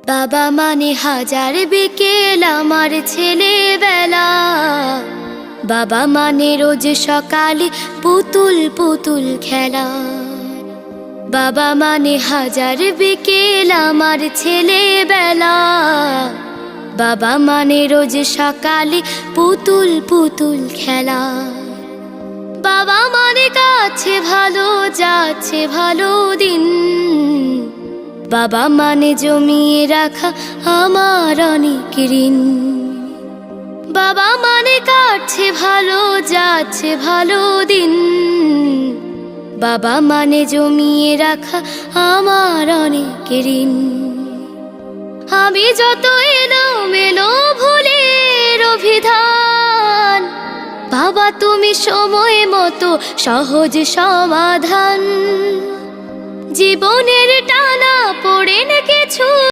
বাবা মানে হাজার বিকেল আমার ছেলেবেলা। বাবা মানে রোজ সকালে পুতুল পুতুল খেলা। বাবা মানে হাজার বিকেল আমার ছেলেবেলা। বাবা মানে রোজ সকালে পুতুল পুতুল খেলা। বাবা মানে কাছে ভালো যাচ্ছে ভালো দিন। বাবা মানে জমিয়ে রাখা আমার অনেক ঋণ। বাবা মানে কাটছে ভালো যাচ্ছে ভালো দিন। বাবা মানে জমিয়ে রাখা আমার অনেক ঋণ। আমি যত এলোমেলো ভুলের অভিধান, বাবা তুমি সময় মতো সহজ সমাধান। জীবনের টানা পড়ে না কিছু